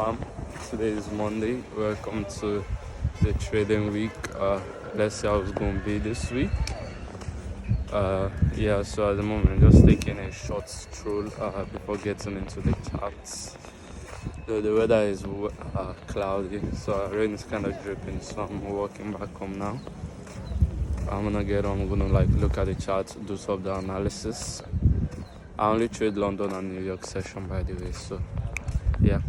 Um, Today is Monday. Welcome to the trading week. Let's see how it's going to be this week. So at the moment, just taking a short stroll before getting into the charts. The weather is cloudy, so rain is kind of dripping. So I'm walking back home now. I'm gonna look at the charts, do some of the analysis. I only trade London and New York session, by the way. So yeah.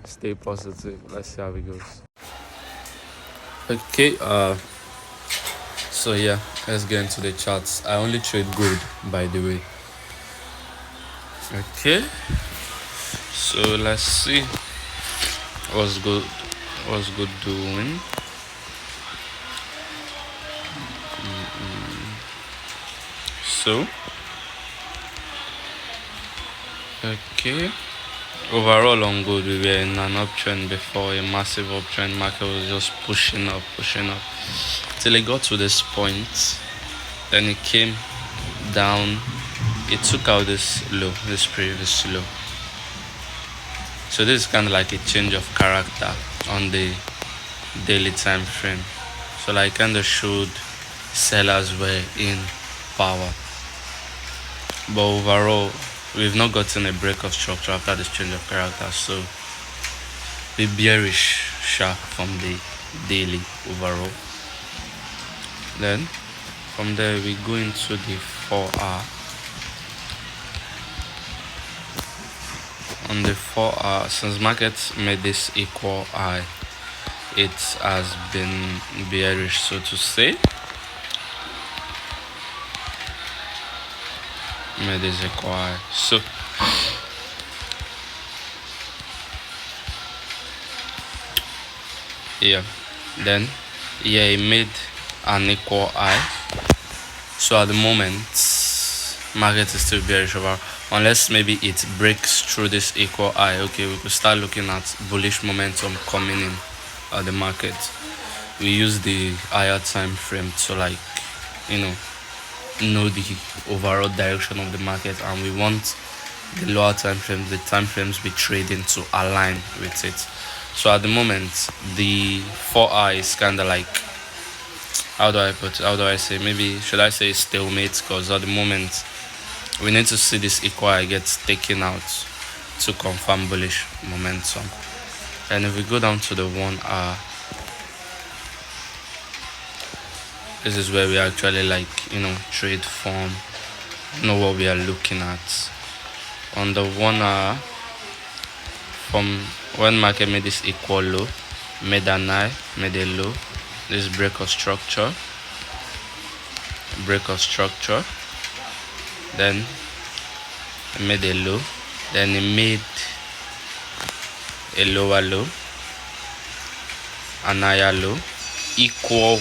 Stay positive. Let's see how it goes. Okay, let's get into the charts. I only trade gold, by the way. Okay, so let's see what's good doing. So okay, overall on gold we were in an uptrend before, a massive uptrend. Market was just pushing up till it got to this point. Then it came down. It took out this previous low. So this is kind of like a change of character on the daily time frame. So like kind of showed sellers were in power. But overall, we've not gotten a break of structure after this change of character. So be bearish sharp from the daily overall. Then from there we go into the 4-hour. On the 4-hour, since markets made this equal high, it has been bearish, so to say. Made this equal high. So then it made an equal high. So at the moment, market is still bearish over, unless maybe it breaks through this equal high. Okay, we could start looking at bullish momentum coming in at the market. We use the higher time frame to know the overall direction of the market, and we want the lower time frames, the time frames we trade in, to align with it. So at the moment, the 4-hour is kind of like, how do I say, maybe should I say stalemate, because at the moment we need to see this equal high gets taken out to confirm bullish momentum. And if we go down to the 1-hour, this is where we actually trade form, know what we are looking at. On the 1-hour, from when market made this equal low, made an high, made a low, this break of structure, then it made a low, then it made a lower low, an higher low, equal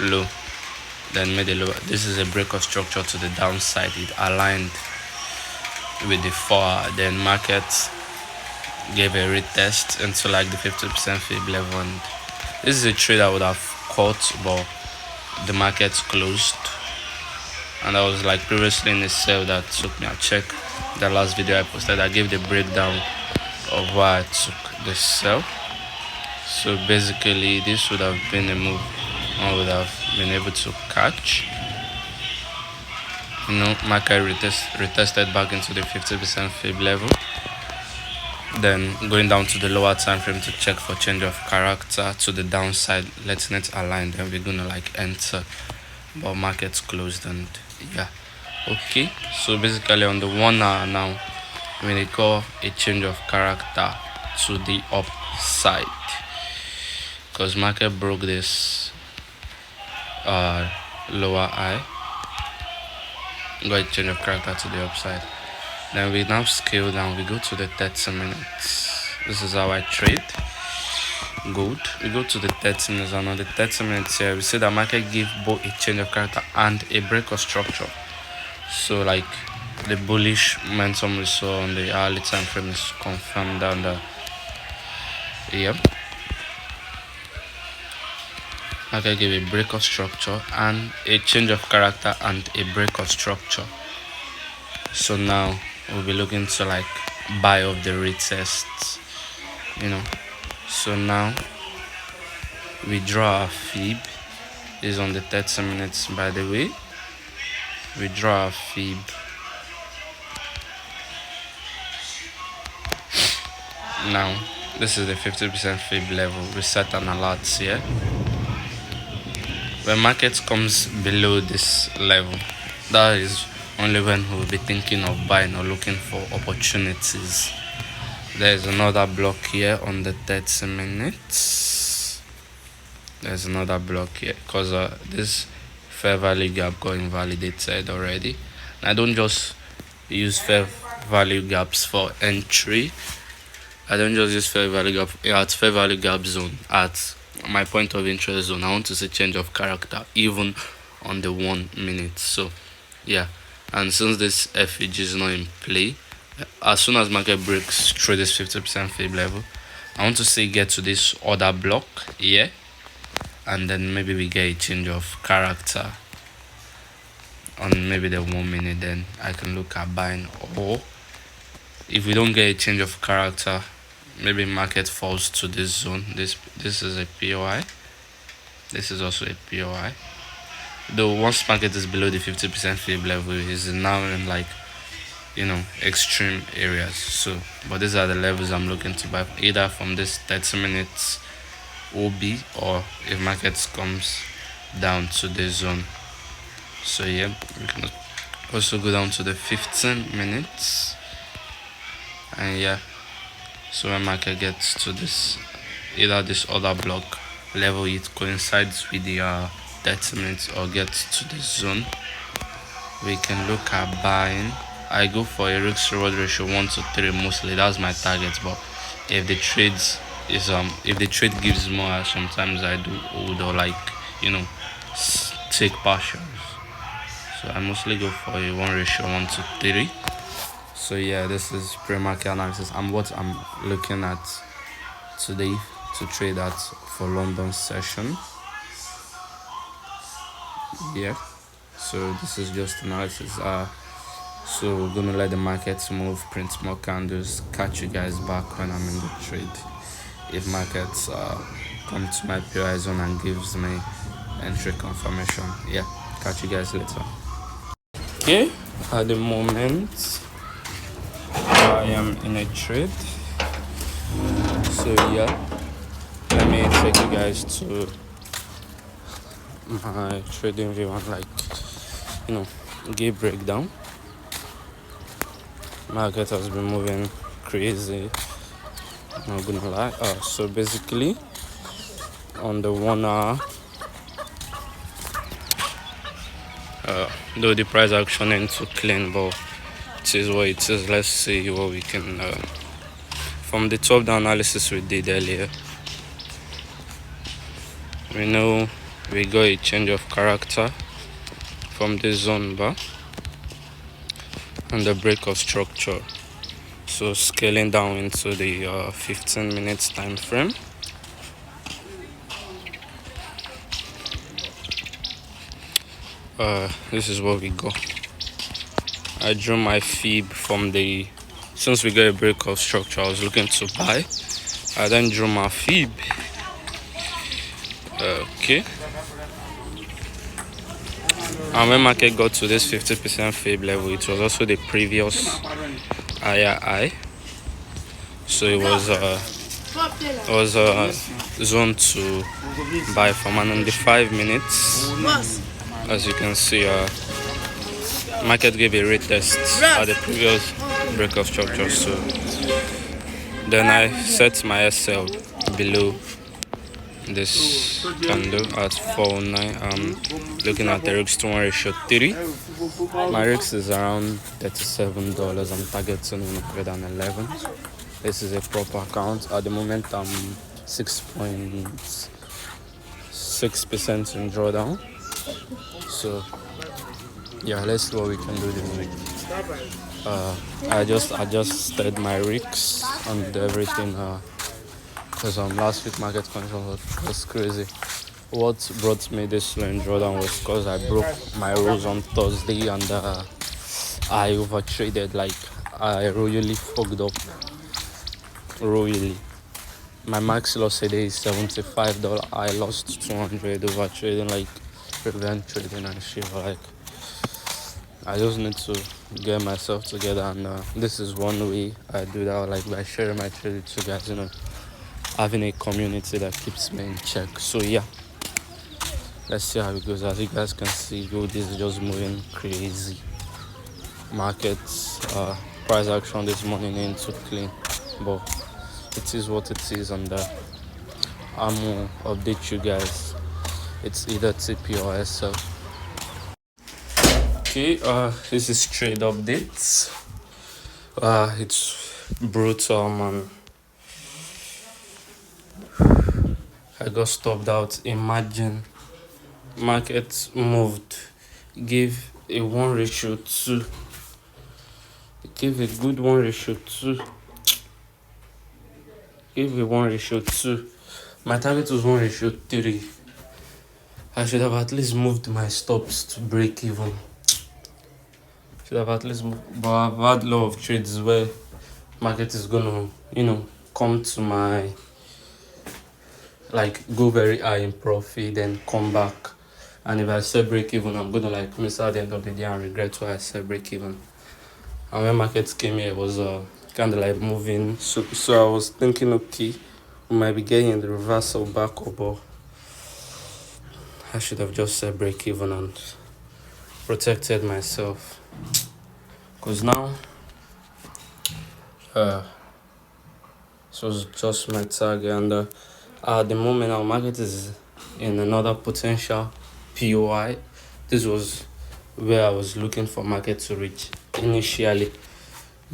low, then made a lower. This is a break of structure to the downside. It aligned with the 4-hour. Then market gave a retest into like the 50% fib level, and this is a trade I would have caught, but the market closed, and I was like previously in a sell that took me. I check the last video I posted, I gave the breakdown of why I took the sell. So basically this would have been a move I would have been able to catch. Market retested back into the 50% fib level, then going down to the lower time frame to check for change of character to the downside, letting it align. Then we're gonna enter, but market's closed, and okay. So basically on the 1-hour now, we call a change of character to the upside, because market broke this lower high, got a change of character to the upside. Then we now scale down, we go to the 30 minutes. This is how I trade gold. We go to the 30 minutes, and on the 30 minutes here, we see that market give both a change of character and a break of structure. So the bullish momentum we saw on the hourly time frame is confirmed down there. Market gave a break of structure and a change of character and a break of structure. So now we'll be looking to buy off the retests you know. So now we draw our fib. This is on the 30 minutes, by the way. We draw our fib. Now this is the 50% fib level. We set an alert here. When market comes below this level, that is only when we'll be thinking of buying or looking for opportunities. There's another block here on the 30 minutes. There's another block here because this fair value gap got invalidated already. And I don't just use fair value gaps for entry. I don't just use fair value gap at fair value gap zone at my point of interest zone. I want to see change of character even on the 1 minute. So yeah, and since this FEG is not in play, as soon as market breaks through this 50% fib level, I want to say get to this other block here, and then maybe we get a change of character on maybe the 1 minute. Then I can look at buying, or if we don't get a change of character, maybe market falls to this zone. This is a POI. This is also a POI. Though once market is below the 50% fib level, is now in like, you know, extreme areas. So but these are the levels I'm looking to buy, either from this 30 minutes OB, or if market comes down to this zone. So yeah, we can also go down to the 15 minutes, and yeah, so when market gets to this, either this other block level, it coincides with the 30 minutes, or gets to this zone, we can look at buying. I go for a risk reward ratio 1 to 3 mostly. That's my target. But if the trades is if the trade gives more, sometimes I do hold, or like, you know, take partials. So I mostly go for a 1 ratio 1 to 3. So yeah, this is pre-market analysis. And what I'm looking at today to trade at for London session. Yeah, so this is just analysis. So we're gonna let the markets move, print more candles, catch you guys back when I'm in the trade. If markets come to my POI zone and gives me entry confirmation, yeah, catch you guys later. Okay, at the moment I am in a trade. So yeah, let me take you guys to my trading view and, like, you know, give breakdown. Market has been moving crazy, not gonna lie. So basically on the 1 hour, though the price action ain't too clean, but it is what it is. Let's see what we can from the top down analysis we did earlier. We know we got a change of character from the zone bar and the break of structure. So scaling down into the 15 minutes time frame. This is what we got. I drew my fib from the, since we got a break of structure, I was looking to buy. I then drew my fib. Okay. And when market got to this 50% fib level, it was also the previous higher high. So it was zone to buy from. And in the 5 minutes, as you can see, market gave a retest at the previous break of structure. So then I set my SL below this candle at 409. I'm looking at the risk to 1 ratio 3. My risk is around $37. I'm targeting 111. This is a proper account. At the moment I'm 6.6% in drawdown. So yeah, let's see what we can do this week. I just adjusted my risks and everything, because last week market condition was crazy. What brought me this slow in drawdown was because I broke my rules on Thursday, and I overtraded. Like, I royally fucked up. Royally. My max loss today is $75. I lost 200 over trading, like revenge trading and shit. Like I just need to get myself together, and this is one way I do that, like by sharing my trade with you guys. Having a community that keeps me in check. So yeah, let's see how it goes. As you guys can see, gold is just moving crazy. Markets price action this morning into clean, but it is what it is, and I'm gonna update you guys. It's either TP or SL. Okay, this is trade updates. It's brutal, man. I got stopped out. Imagine market moved, gave a 1:2. It gave a good 1:2. Gave a 1:2. My target was 1:3. I should have at least moved my stops to break even. Should have at least moved, but I've had a lot of trades where market is gonna, come to my, like, go very high in profit, then come back. And if I sell break even, I'm gonna like miss out the end of the day and regret why I sell break even. And when markets came here, it was kind of like moving. So I was thinking, okay, we might be getting the reversal back up, but I should have just said break even and protected myself. Because now, this was just my target, and at the moment, our market is in another potential POI. This was where I was looking for market to reach initially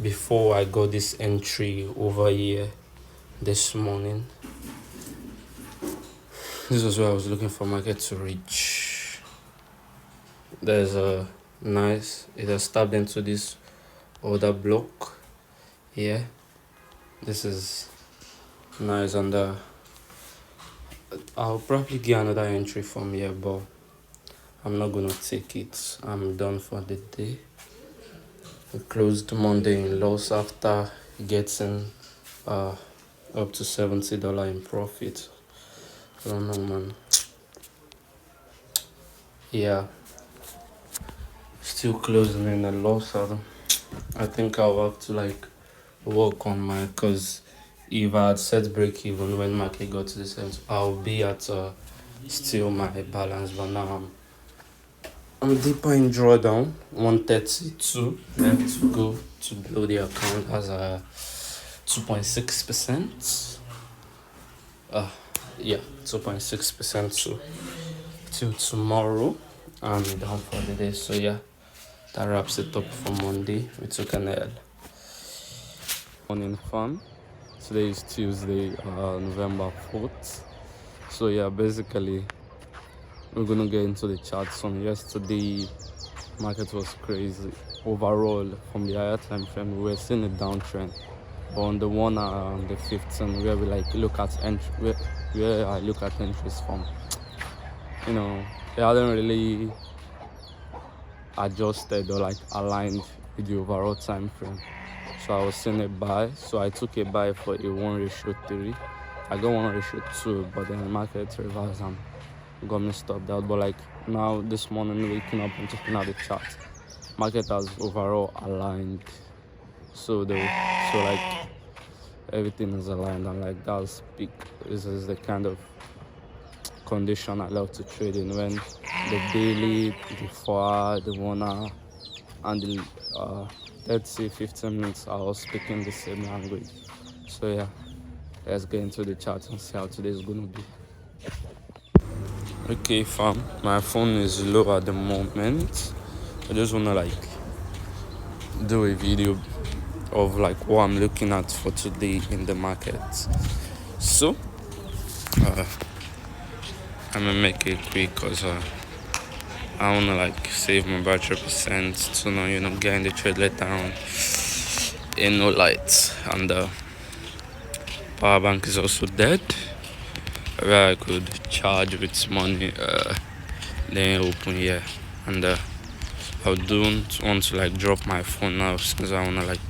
before I got this entry over here this morning. This was where I was looking for market to reach. There's a nice, it has stabbed into this other block here. This is nice, and I'll probably get another entry from here, but I'm not gonna take it. I'm done for the day. We closed Monday in loss after getting up to $70 in profit. I don't know, man. Yeah, still closing in a loss. I think I'll have to like work on my, cause if I had set break even when market got to the sense, I'll be at still my balance. But now I'm deeper in drawdown. 132 left to go to blow the account as a 2.6%. Yeah, 2.6%. So till tomorrow, I'm down for the day. So yeah, that wraps it up for Monday. We took an L. Morning fun. Today is Tuesday, November 4th. So yeah, basically we're gonna get into the charts. On yesterday, market was crazy overall. From the higher time frame, we were seeing a downtrend, but on the 1 hour and the 15, where we like look at entry, where I look at entries from, they hadn't really adjusted or like aligned with the overall time frame. So I was seeing a buy, so I took a buy for a 1:3. I got 1:2, but then the market reversed and got me stopped out. But like now this morning, waking up and checking out the chart, market has overall aligned. So like everything is aligned, and like that's peak. This is the kind of condition I love to trade in, when the daily, the 4-hour, the 1 hour, and the 30-15 minutes are all speaking the same language. So yeah, let's get into the chart and see how today is gonna be. Okay fam, my phone is low at the moment. I just wanna like do a video of like what I'm looking at for today in the market. So I'm gonna make it quick, because I wanna like save my battery percent to get in the trade later on in no light. And power bank is also dead, where I could charge with money, then open here. And I don't want to like drop my phone now, since I wanna like,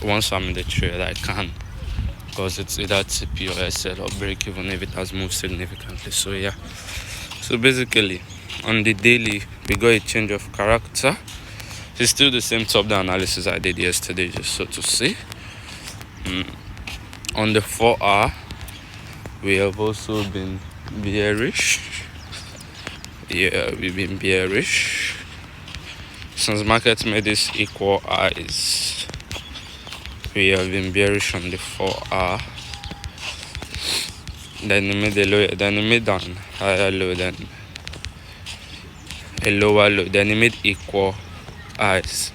once I'm in the trade, I can because it's either TP or SL or break even if it has moved significantly. So yeah, so basically on the daily we got a change of character. It's still the same top down analysis I did yesterday, just so to say. On the 4 hour we have also been bearish. Yeah, we've been bearish since market made this equal highs. We have been bearish on the 4 hour. Then it made a low, then it made an higher low, then a lower low, then it made equal highs.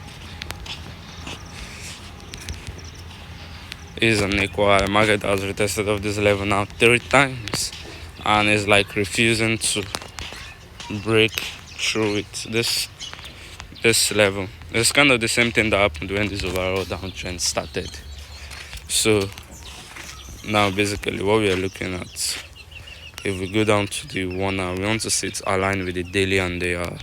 Is an equal high. Market has retested of this level now 3 times and is like refusing to break through it. This level. It's kind of the same thing that happened when this overall downtrend started. So now basically what we are looking at, if we go down to the 1 hour, we want to see it aligned with the daily and the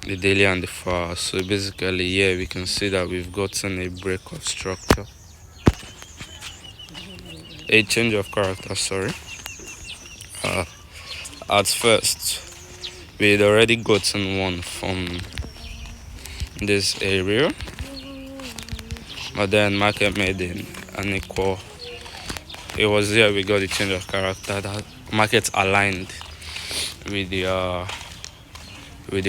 daily and the 4 hour. So basically here we can see that we've gotten a break of structure, a change of character, sorry. At first we had already gotten one from this area, but then market made an equal. It was here we got the change of character that market aligned with the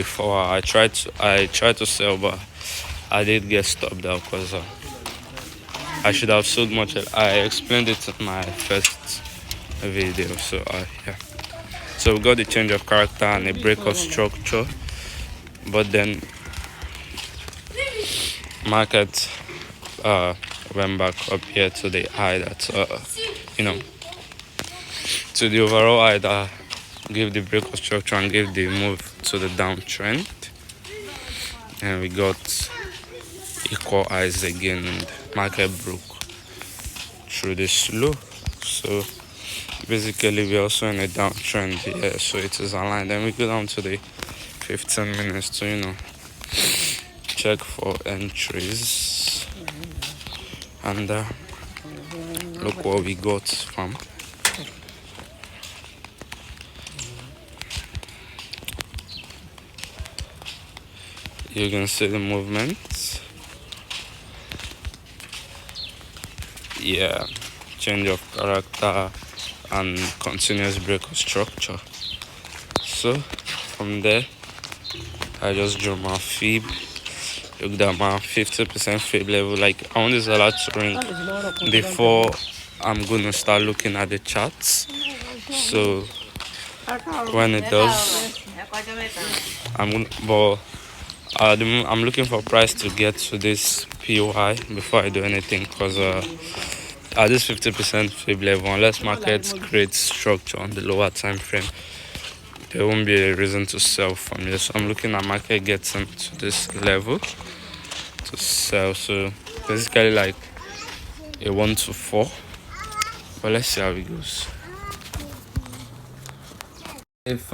4 hour. I tried to sell, but I did get stopped out because I should have sold much. I explained it in my first video. So yeah, so we got the change of character and a break of structure, but then market went back up here to the high that to the overall high that gave the break of structure and gave the move to the downtrend, and we got equal highs again and market broke through this low. So basically we're also in a downtrend here, so it is aligned. Then we go down to the 15 minutes to check for entries, and look what we got from. You can see the movement. Yeah, change of character and continuous break of structure. So from there I just drew my fib, looked at my 50% fib level. Like, I want this alert to ring before I'm gonna start looking at the charts. So when it does, I'm looking for price to get to this POI before I do anything, because at this 50% fib level, unless market creates structure on the lower time frame, there won't be a reason to sell from here. So I'm looking at market getting to this level to sell. So basically like a 1 to 4, but let's see how it goes. If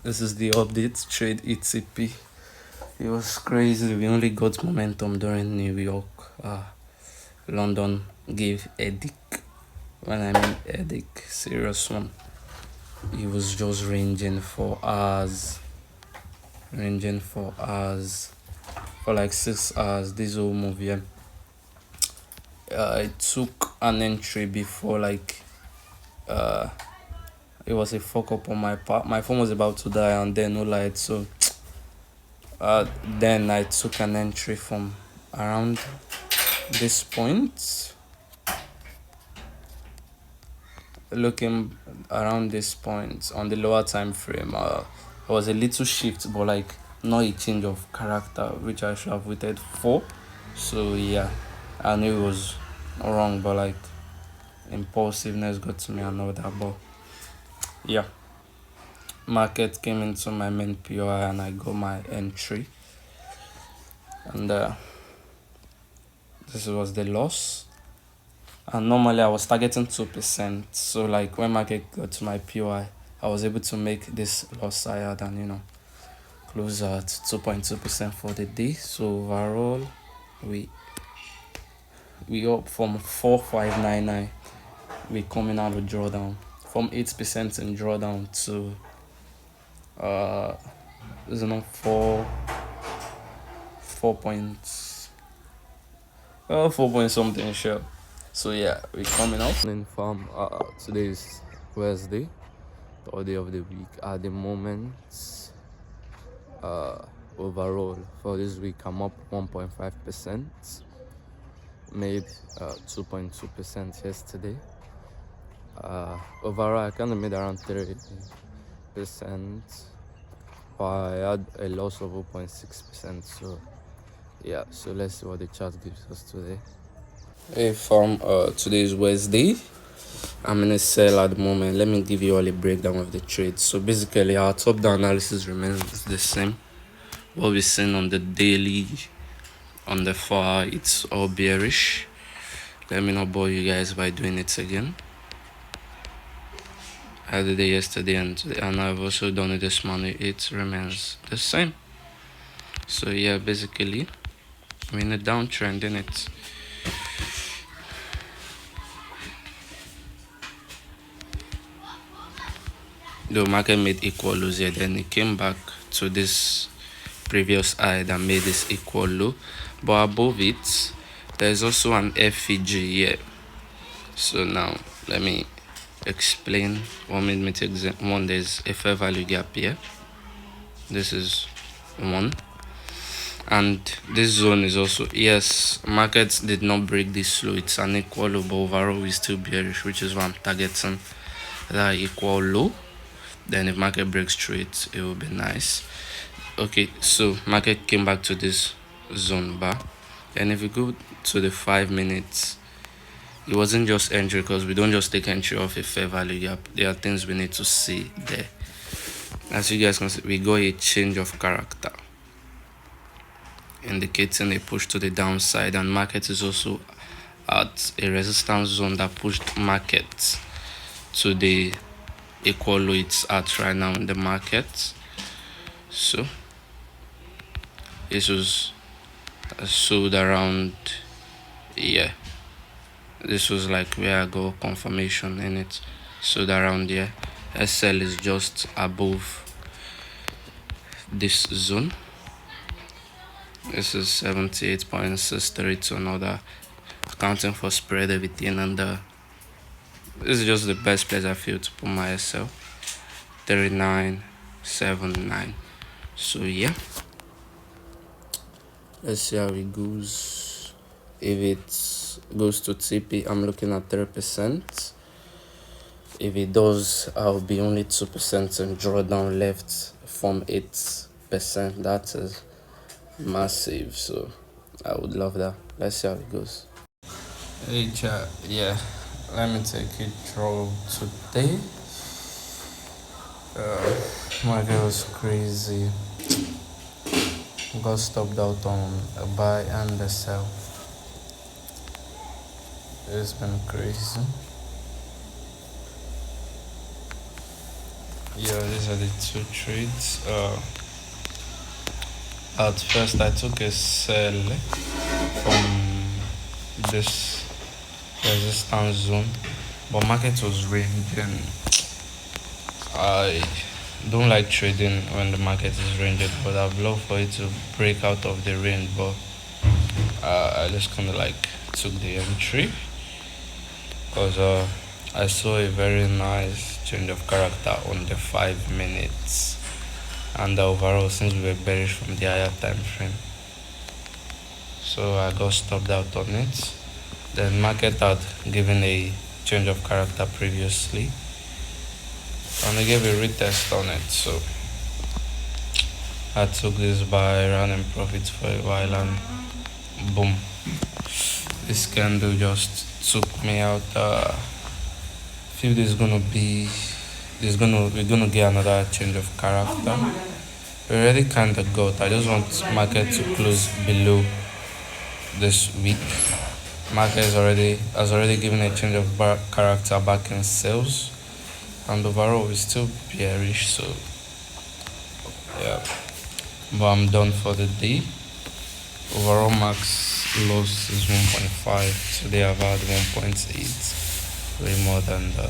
this is the update trade ETP. It was crazy. We only got momentum during New York. London gave headache. When I mean headache, serious one. It was just ranging for hours, for like 6 hours. This whole movie. I took an entry before, like it was a fuck up on my part. My phone was about to die and then no light, so then I took an entry from around this point, looking around this point on the lower time frame. It was a little shift, but like not a change of character, which I should have waited for. So yeah, I knew it was wrong, but like impulsiveness got to me and all that. But yeah, market came into my main POI and I got my entry, and this was the loss. And normally I was targeting 2%, so like when market got to my POI, I was able to make this loss higher than closer at 2.2% for the day. So overall we we up from 4599. We're coming out of drawdown from 8% in drawdown to this is not 4 points, 4 point something, sure. So yeah, we're coming out in farm. Today is Wednesday, third day of the week. At the moment, overall for this week, I'm up 1.5%, made 2.2% yesterday. Overall, I kind of made around 30%, but I had a loss of 0.6%. So yeah, so let's see what the chart gives us today. Hey farm, today is Wednesday. I'm in a sell at the moment. Let me give you all a breakdown of the trade. So basically, our top down analysis remains the same. What we're seeing on the daily, on the far, it's all bearish. Let me not bore you guys by doing it again. I did it yesterday and today, and I've also done it this morning. It remains the same. So yeah, basically, we're in a downtrend in it. The market made equal lows here, then it came back to this previous high that made this equal low, but above it there's also an FEG here. So now let me explain what made me take one. There's a fair value gap here. This is one, and this zone is also, yes, markets did not break this low. It's an equal low, but overall we still bearish, which is why I'm targeting that equal low. Then if market breaks through it, it will be nice. Okay, so market came back to this zone bar, and if we go to the 5 minutes, it wasn't just entry, because we don't just take entry off a fair value gap. There are things we need to see there. As you guys can see, we got a change of character indicating a push to the downside, and market is also at a resistance zone that pushed market to the equal low it's at right now in the market. So this was sold around, yeah, this was like where I got confirmation in it, sold around here. SL is just above this zone. This is 78.63 to another, accounting for spread, everything, and this is just the best place I feel to put my SL, 39.79. So yeah, let's see how it goes. If it goes to TP, I'm looking at 3%. If it does, I'll be only 2% in drawdown left from 8%. That is massive, so I would love that. Let's see how it goes. Hey chat, yeah, let me take it through today. My girl was crazy. Got stopped out on a buy and a sell. It's been crazy. Yeah, these are the two trades. At first I took a sell from this resistance zone, but market was ranging. I don't like trading when the market is ranged, but I'd love for it to break out of the range, but I just kind of like took the entry because I saw a very nice change of character on the 5 minutes, and overall, since we were bearish from the higher time frame, so I got stopped out on it. The market had given a change of character previously, and I gave a retest on it, so I took this buy, ran in profits for a while, and boom, this candle just took me out. Feel we're gonna get another change of character. We already kind of got. I just want market to close below this week. Market has already given a change of character back in sales, and overall we're still bearish. So yeah, but I'm done for the day. Overall max loss is 1.5. Today I've had 1.8, way more than the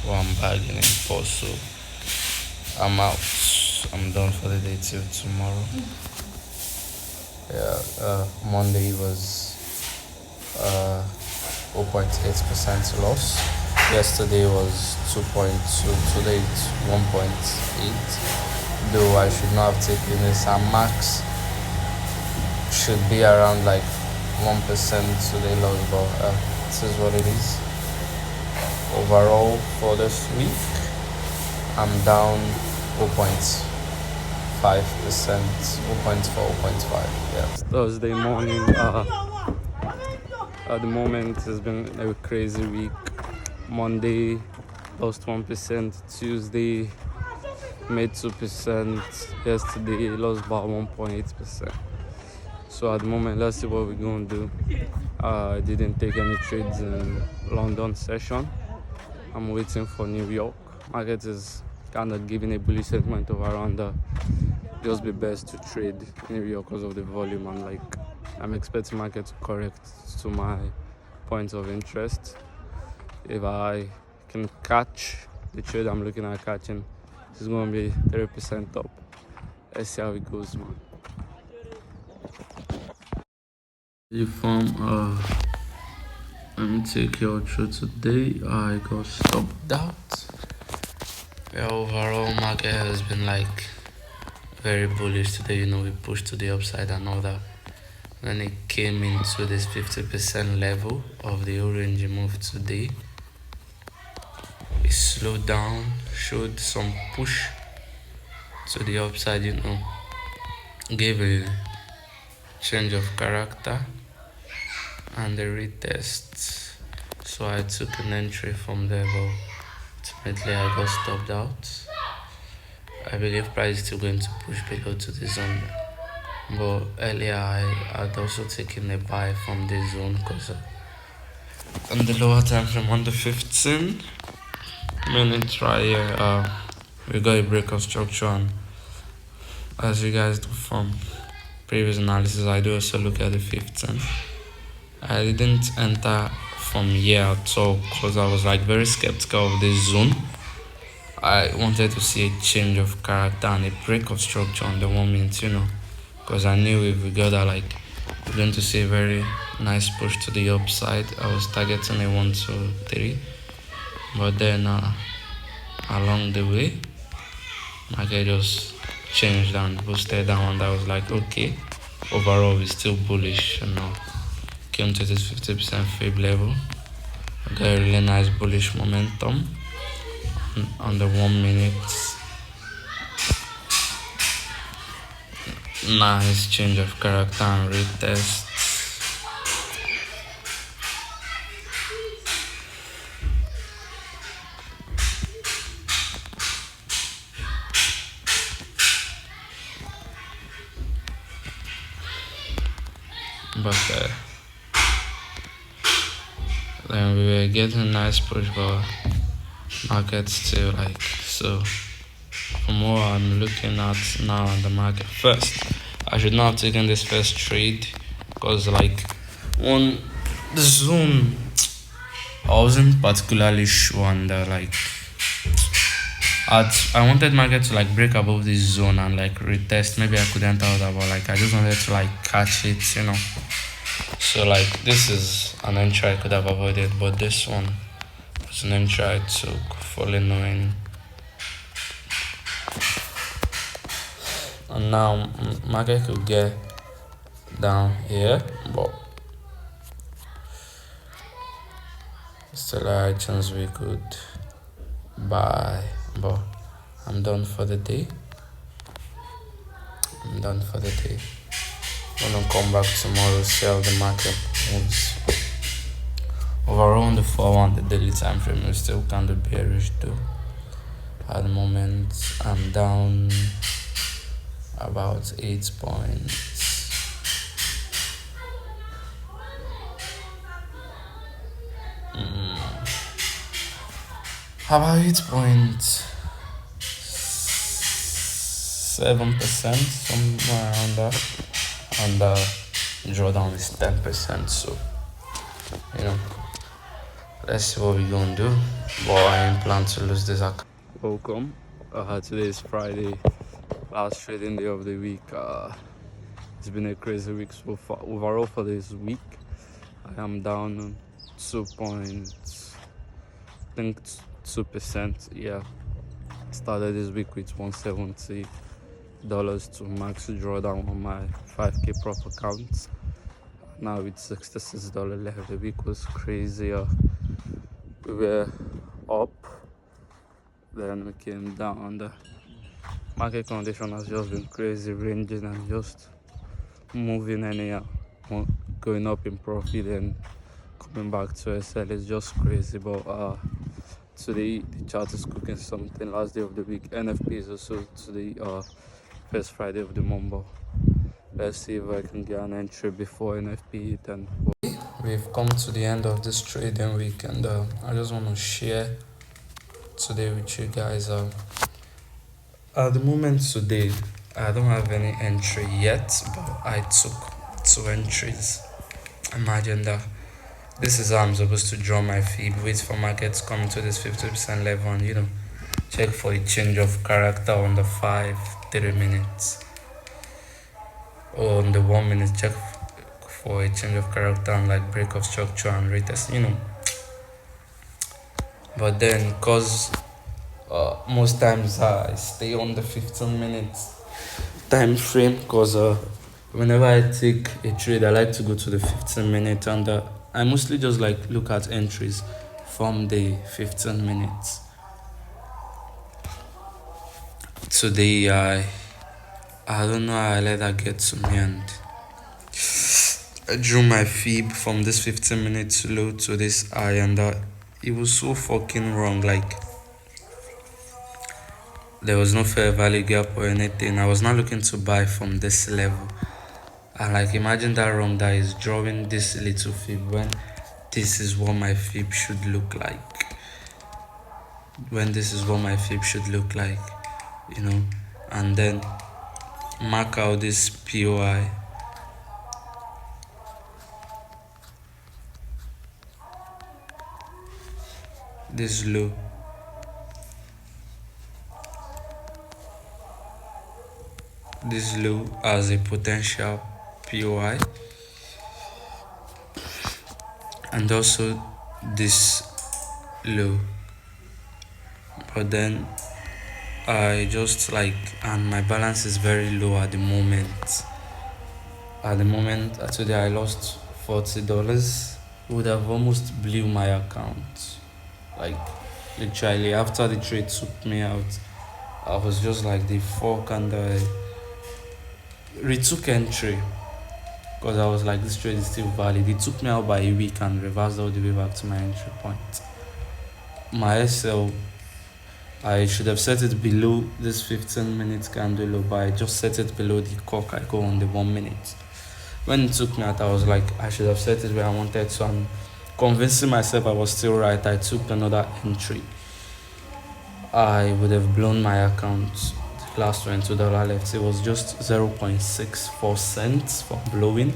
one bargaining for. So I'm out. I'm done for the day till tomorrow. Yeah, Monday was 0.8% loss. Yesterday was 2.2. Today it's 1.8. Though I should not have taken this. And max should be around like 1% today loss, but this is what it is. Overall for this week, I'm down 0.5%, 0.4, 0.5. Yeah. Thursday morning. At the moment, it's been a crazy week. Monday lost 1%. Tuesday made 2%. Yesterday lost about 1.8%. So at the moment, let's see what we're going to do. I didn't take any trades in London session. I'm waiting for New York. Market is kind of giving a bullish sentiment of around just be best to trade New York because of the volume, and like I'm expecting market to correct to my points of interest. If I can catch the trade I'm looking at catching, it's going to be 30% up. Let's see how it goes, man. The form let me take you through today. I got stopped out. Yeah, overall market has been like very bullish today. You know, we pushed to the upside and all that. When it came into this 50% level of the orange move today, it slowed down, showed some push to the upside, you know, gave a change of character and a retest. So I took an entry from there, but ultimately I got stopped out. I believe price is still going to push below to the zone, but earlier I had also taken a buy from the zone because on the lower time frame on the 15-minute right here, we got a break of structure, and as you guys do from previous analysis, I do also look at the 15. I didn't enter from here at all because I was like very skeptical of this zone. I wanted to see a change of character and a break of structure on the 1 minute, you know, because I knew if we got that, like, we're going to see a very nice push to the upside. I was targeting a 1, 2, 3, but then along the way, market just changed and boosted down, and I was like, okay, overall we're still bullish, you know. Came to this 50% fib level. I got a really nice bullish momentum on the 1 minute. Nice change of character and retest. But then we were getting a nice push, but market still like so. From what I'm looking at now on the market, first I should not have taken this first trade because like on the zone I wasn't particularly sure, and like I wanted market to like break above this zone and like retest. Maybe I could enter out, but like I just wanted to like catch it, you know. So like this is an entry I could have avoided, but this one was an entry I took, fully knowing. And now market could get down here, but still a high chance we could buy. But I'm done for the day. I'm gonna come back tomorrow, see how the market moves. Overall on the 4-1, the daily time frame is still kind of bearish though. At the moment I'm down about 8 points. About 8.7%, somewhere around that. And drawdown is 10%. So you know, let's see what we're gonna do. But I ain't plan to lose this account. Welcome. Today is Friday, last trading day of the week. It's been a crazy week so far. Overall for this week, I am down 2%. Yeah, started this week with $170 to max drawdown on my 5K prop account. Now with $66 left. The week was crazy. We were up, then we came down. The market condition has just been crazy, ranging and just moving anyhow, going up in profit and coming back to SL is just crazy. But today the chart is cooking something. Last day of the week, NFP is also today, first Friday of the month. But let's see if I can get an entry before NFP hit. And we've come to the end of this trading week, and I just want to share today with you guys. At the moment today, I don't have any entry yet, but I took 2 entries. Imagine that. This is how I'm supposed to draw my feed. Wait for market to come to this 50% level and check for a change of character on the 5-3 minutes. Or on the 1 minute, check for a change of character and like break of structure and retest, But then, cause most times I stay on the 15 minutes time frame, cause whenever I take a trade, I like to go to the 15 minute, and I mostly just like look at entries from the 15 minutes. Today I don't know how I let that get to me, and I drew my fib from this 15 minutes low to this high, and it was so fucking wrong. Like, there was no fair value gap or anything. I was not looking to buy from this level. And like, imagine that wrong that is drawing this little fib when this is what my fib should look like. And then mark out this POI. This low. This low as a potential POI, and also this low. But then I just and my balance is very low at the moment. Today I lost $40. Would have almost blew my account. Like, literally, after the trade took me out, I was just like, the fuck, and I retook entry because I was like, this trade is still valid. It took me out by a week and reversed all the way back to my entry point. My SL, I should have set it below this 15 minute candle low, but I just set it below the cock I go on the 1 minute. When it took me out, I was like, I should have set it where I wanted to, and convincing myself I was still right, I took another entry. I would have blown my account. The last $22 left, it was just 0.64 cents for blowing.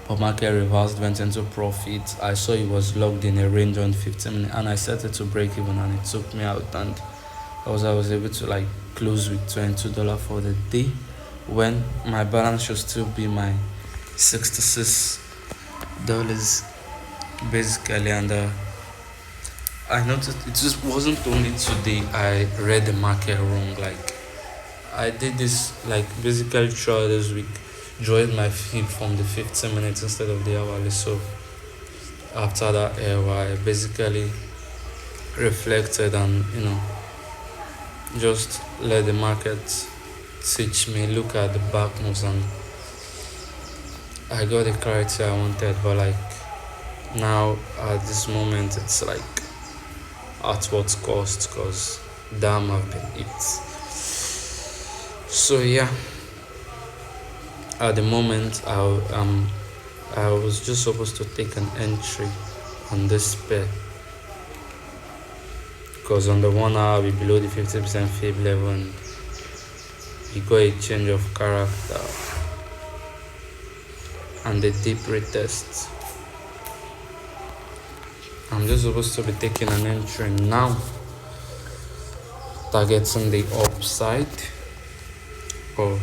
But market reversed, went into profit. I saw it was logged in a range on 15 minutes, and I set it to break even, and it took me out, and I was able to close with $22 for the day, when my balance should still be my $66 basically. And I noticed it just wasn't only today I read the market wrong. I did this basically throughout this week, drawing my feed from the 15 minutes instead of the hourly. So after that hour, I basically reflected and just let the market teach me, look at the back moves, and I got the clarity I wanted. But now at this moment, it's at what cost, because damn, I've been hit. So yeah, at the moment I was just supposed to take an entry on this pair, because on the 1 hour we below the 50% fib level, and we got a change of character. and the dip retest. I'm just supposed to be taking an entry now, targeting the upside, but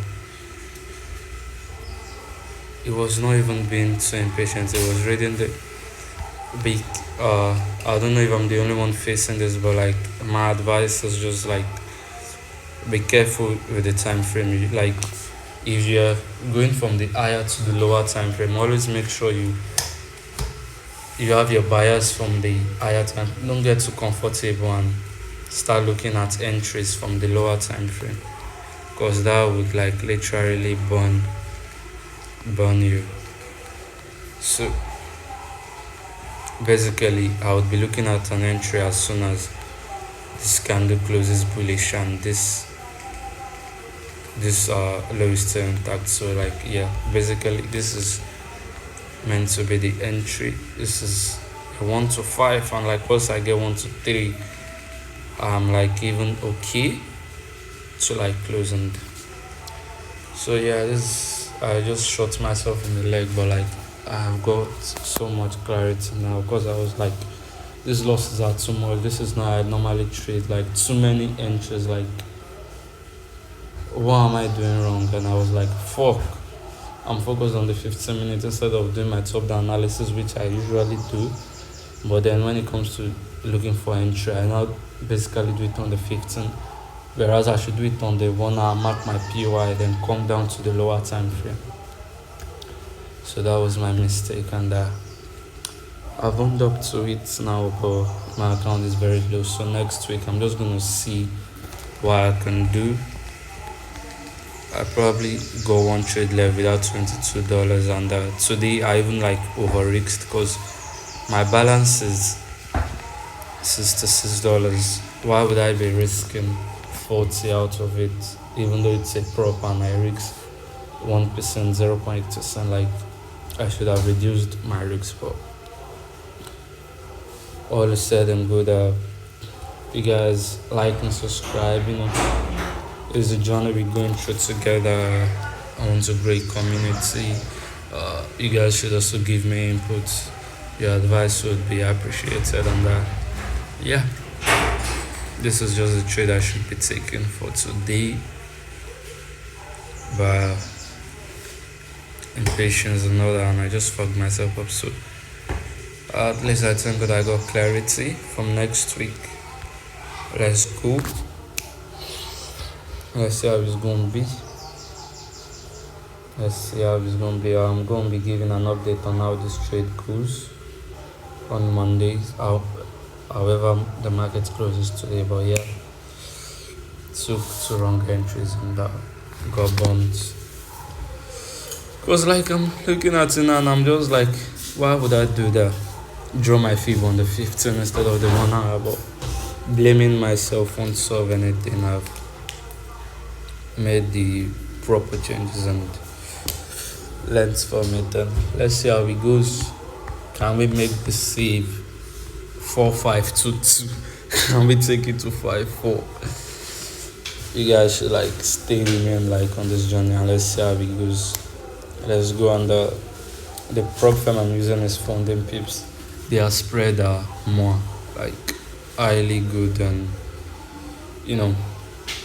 it was not even being too impatient. It was reading the big. I don't know if I'm the only one facing this, but like my advice is just like be careful with the time frame. Like if you're going from the higher to the lower time frame, always make sure you have your bias from the higher time. Don't get too comfortable and start looking at entries from the lower time frame, because that would like literally burn you. So basically I would be looking at an entry as soon as this candle closes bullish and this low is still intact. So like yeah, basically this is meant to be the entry. This is a 1 to 5, and like once I get 1 to 3, I'm like even okay to like closing. So yeah, this I just shot myself in the leg, but like I've got so much clarity now, because I was like, these losses are too much. This is not how I normally trade, like too many entries, like what am I doing wrong? And I was like, fuck, I'm focused on the 15 minutes instead of doing my top down analysis, which I usually do. But then when it comes to looking for entry, I now basically do it on the 15, whereas I should do it on the 1 hour, mark my POI, then come down to the lower time frame. So that was my mistake, and I've warmed up to it now, but my account is very low. So next week I'm just gonna see what I can do. I probably go one trade left without $22, and today I even like over risked, because my balance is $66. Why would I be risking 40 out of it, even though it's a prop and I risk 1%, 0.8%? Like I should have reduced my risk. But all is said and good, you guys like and subscribe. It's a journey we're going through together. I want a great community. You guys should also give me input. Your advice would be appreciated, and yeah, this is just a trade I should be taking for today. But impatience and all that, and I just fucked myself up. So at least I think that I got clarity from next week. Let's go. Let's see how it's gonna be. I'm gonna be giving an update on how this trade goes on Mondays. However, the market closes today, but yeah, took 2 wrong entries and got bumped. Cause like I'm looking at it now and I'm just like, why would I do that? Draw my fib on the 15 instead of the 1 hour, but blaming myself won't solve anything. I've made the proper changes and learned from it, and let's see how it goes. Can we make the save 4-5-2-2? Can we take it to 5-4? You guys should like stay with me and like on this journey, and let's see how it goes. Let's go. And the propfirm I'm using is funding pips. Their spread are more like highly good, and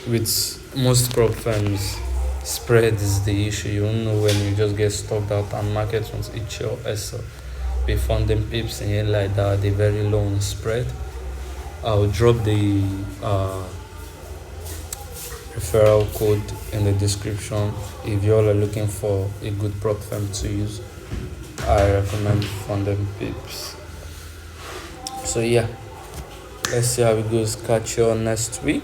with most propfirms, spread is the issue. You don't know when you just get stopped out and markets won't eat your SL. Be funding pips in here like that, the very low on spread. I'll drop the referral code in the description. If you all are looking for a good propfirm to use, I recommend funding pips. So yeah, let's see how it goes. Catch you all next week.